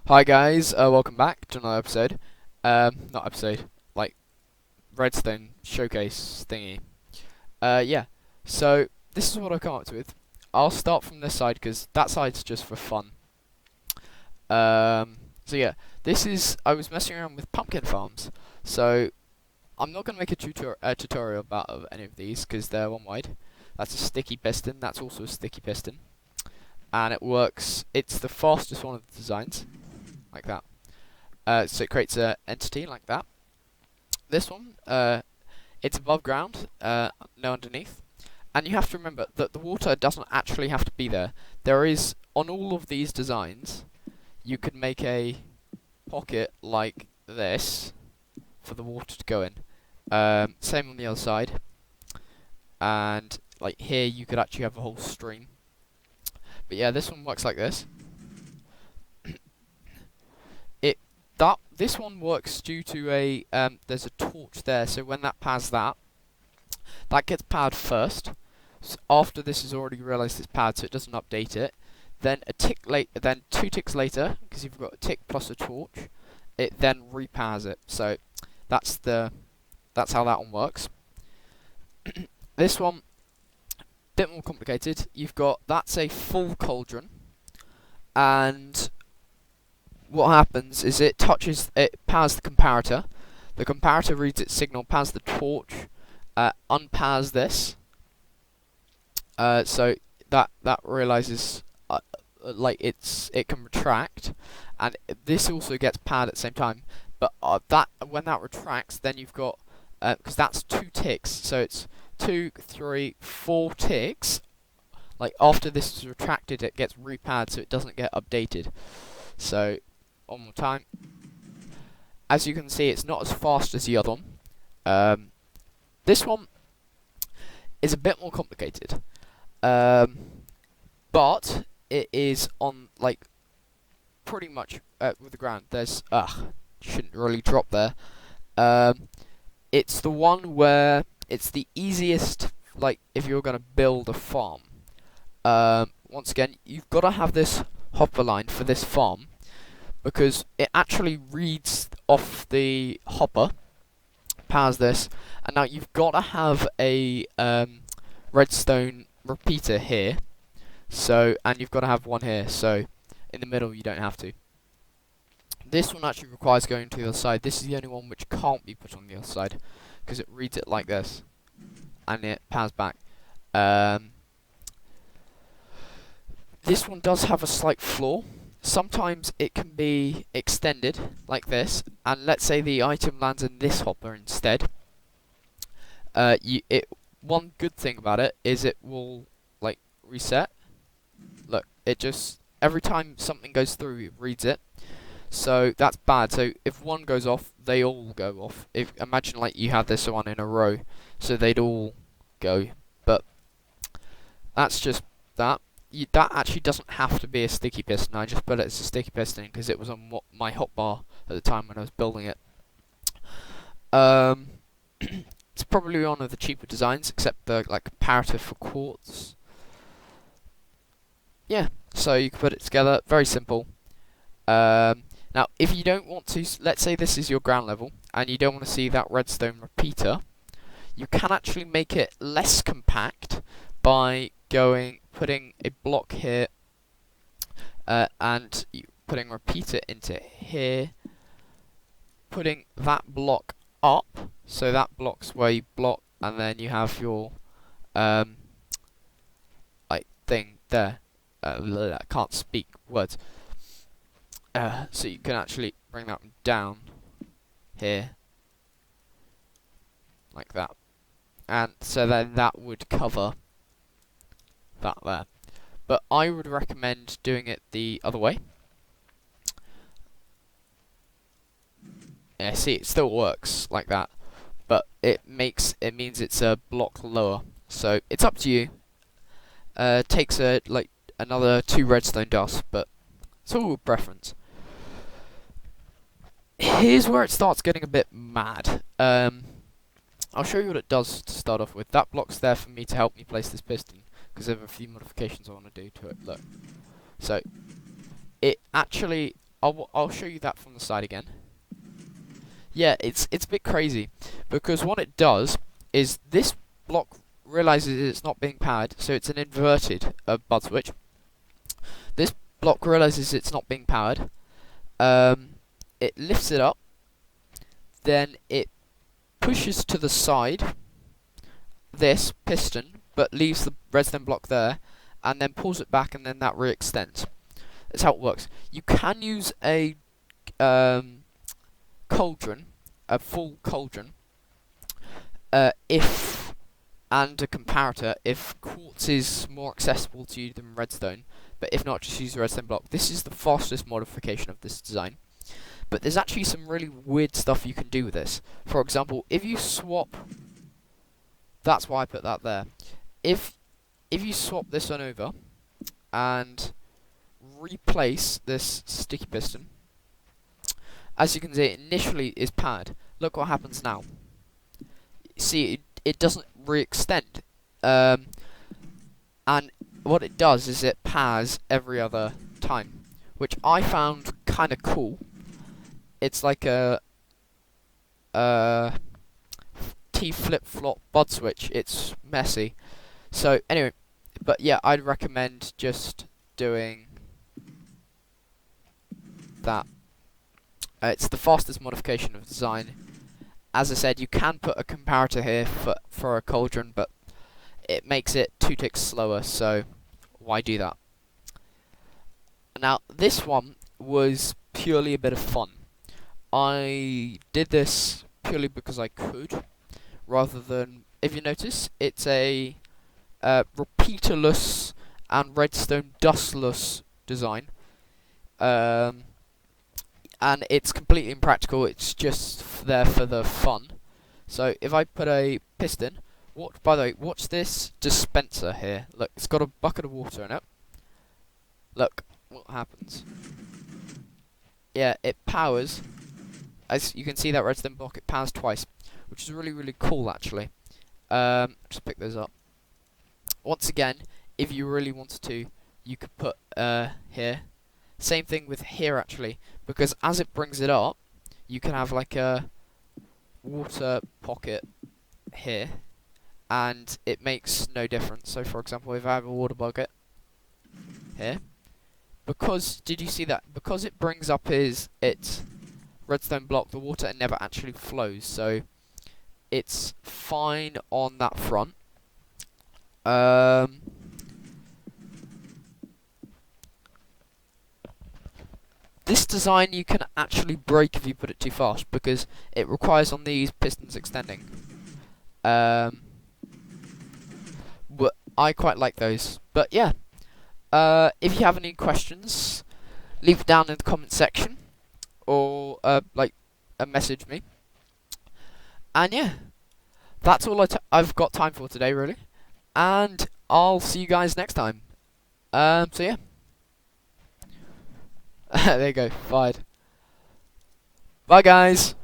Hi guys, welcome back to another episode. Not episode, like redstone showcase thingy. Yeah. So this is what I've come up with. I'll start from this side because that side's just for fun. So yeah, I was messing around with pumpkin farms. So I'm not gonna make a tutorial about any of these because they're one wide. That's a sticky piston. That's also a sticky piston, and it works. It's the fastest one of the designs, like that. So it creates an entity like that. This one, it's above ground, no underneath. And you have to remember that the water doesn't actually have to be there. There is, on all of these designs, you can make a pocket like this for the water to go in. Same on the other side. And like here you could actually have a whole stream. But yeah, this one works like this. This one works due to a there's a torch there, so when that powers that gets powered first. So after this has already realised it's powered, so it doesn't update it. Then then 2 ticks later, because you've got a tick plus a torch, it then repowers it. So that's how that one works. This one, bit more complicated. That's a full cauldron, and what happens is it powers the comparator. The comparator reads its signal, powers the torch, unpowers this. So that realizes like it can retract, and this also gets powered at the same time. But when that retracts, then you've got because that's 2 ticks, so it's 2, 3, 4 ticks. Like after this is retracted, it gets repowered, so it doesn't get updated. So one more time. As you can see, it's not as fast as the other one. This one is a bit more complicated, but it is on like pretty much with the ground. There's shouldn't really drop there. It's the one where it's the easiest. Like if you're gonna build a farm, once again, you've got to have this hopper line for this farm, because it actually reads off the hopper, powers this, and now you've got to have a redstone repeater here. So, and you've got to have one here. So, in the middle you don't have to. This one actually requires going to the other side. This is the only one which can't be put on the other side, because it reads it like this, and it powers back. This one does have a slight flaw. Sometimes it can be extended like this, and let's say the item lands in this hopper instead. One good thing about it is it will like reset. Look, it just every time something goes through, it reads it. So that's bad. So if one goes off, they all go off. Imagine like you had this one in a row, so they'd all go. But that's just that. That actually doesn't have to be a sticky piston. I just put it as a sticky piston because it was on my hotbar at the time when I was building it. It's probably one of the cheaper designs, except the like comparator for quartz. Yeah, so you can put it together. Very simple. Now, if you don't want to, let's say this is your ground level, and you don't want to see that redstone repeater, you can actually make it less compact by putting a block here, and putting a repeater into here, putting that block up, so that block's where you block, and then you have your like thing there. I can't speak words. So you can actually bring that down here, like that, and so then that would cover that there. But I would recommend doing it the other way. Yeah, see, it still works like that, but it means it's a block lower. So it's up to you. Takes like another 2 redstone dust, but it's all preference. Here's where it starts getting a bit mad. I'll show you what it does to start off with. That block's there for me to help me place this piston, because I have a few modifications I want to do to it. Look. So, it actually I'll show you that from the side again. Yeah, it's a bit crazy because what it does is this block realizes it's not being powered, so it's an inverted bud switch. This block realizes it's not being powered. It lifts it up, then it pushes to the side this piston, but leaves the redstone block there, and then pulls it back, and then that re-extends. That's how it works. You can use a cauldron, a full cauldron, if and a comparator if quartz is more accessible to you than redstone. But if not, just use a redstone block. This is the fastest modification of this design. But there's actually some really weird stuff you can do with this. For example, if you swap, that's why I put that there. If you swap this one over and replace this sticky piston, as you can see, it initially is powered. Look what happens now. See, it doesn't re-extend, and what it does is it powers every other time, which I found kind of cool. It's like a T flip-flop bud switch. It's messy. So anyway, but yeah, I'd recommend just doing that. It's the fastest modification of design. As I said, you can put a comparator here for a cauldron, but it makes it 2 ticks slower, so why do that? Now, this one was purely a bit of fun. I did this purely because I could, rather than, if you notice, it's a repeaterless and redstone dustless design. And it's completely impractical, it's just there for the fun. So if I put a piston, by the way, watch this dispenser here. Look, it's got a bucket of water in it. Look what happens. Yeah, it powers. As you can see, that redstone block, it powers twice, which is really, really cool actually. Just pick those up. Once again, if you really wanted to, you could put here. Same thing with here actually, because as it brings it up, you can have like a water pocket here, and it makes no difference. So for example, if I have a water bucket here, because, did you see that? Because it brings up its redstone block, the water never actually flows, so it's fine on that front. This design you can actually break if you put it too fast, because it requires on these pistons extending. But I quite like those. But yeah, if you have any questions, leave it down in the comment section, or message me. And yeah, that's all I've got time for today, really. And I'll see you guys next time. So yeah. There you go, fired. Bye guys!